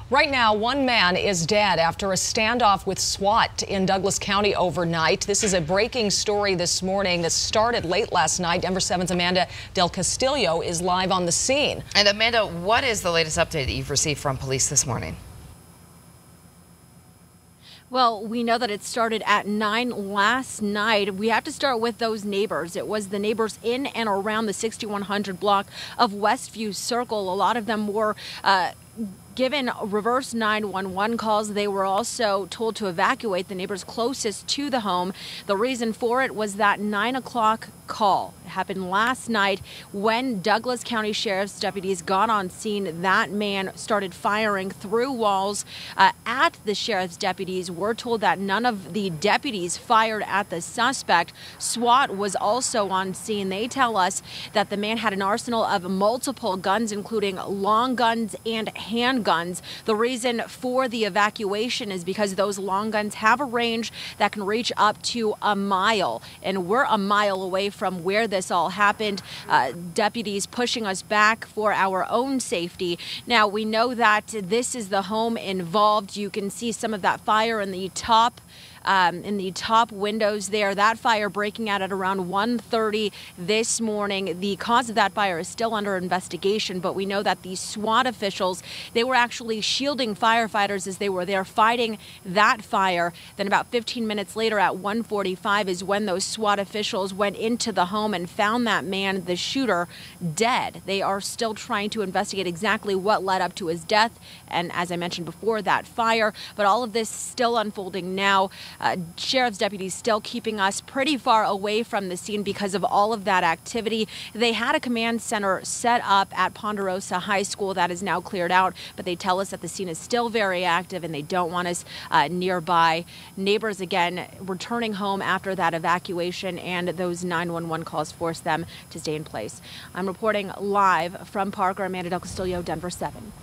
Right now, one man is dead after a standoff with SWAT in Douglas County overnight. This is a breaking story this morning that started late last night. Denver 7's Amanda Del Castillo is live on the scene. And Amanda, what is the latest update that you've received from police this morning? Well, we know that it started at 9 last night. We have to start with those neighbors. It was the neighbors in and around the 6100 block of Westview Circle. A lot of them were given reverse 911 calls. They were also told to evacuate the neighbors closest to the home. The reason for it was that 9 o'clock call. It happened last night when Douglas County Sheriff's deputies got on scene. That man started firing through walls at the sheriff's deputies. We're told that none of the deputies fired at the suspect. SWAT was also on scene. They tell us that the man had an arsenal of multiple guns, including long guns and handguns. The reason for the evacuation is because those long guns have a range that can reach up to a mile, and we're a mile away from where this all happened. Deputies pushing us back for our own safety. Now, we know that this is the home involved. You can see some of that fire in the top windows there. That fire breaking out at around 1:30 this morning. The cause of that fire is still under investigation, but we know that the SWAT officials, they were actually shielding firefighters as they were there fighting that fire. Then about 15 minutes later at 1:45 is when those SWAT officials went into the home and found that man, the shooter, dead. They are still trying to investigate exactly what led up to his death, and as I mentioned before, that fire. But all of this still unfolding now. Sheriff's deputies still keeping us pretty far away from the scene because of all of that activity. They had a command center set up at Ponderosa High School that is now cleared out, but they tell us that the scene is still very active and they don't want us nearby. Neighbors, again, returning home after that evacuation, and those 911 calls forced them to stay in place. I'm reporting live from Parker. Amanda Del Castillo, Denver 7.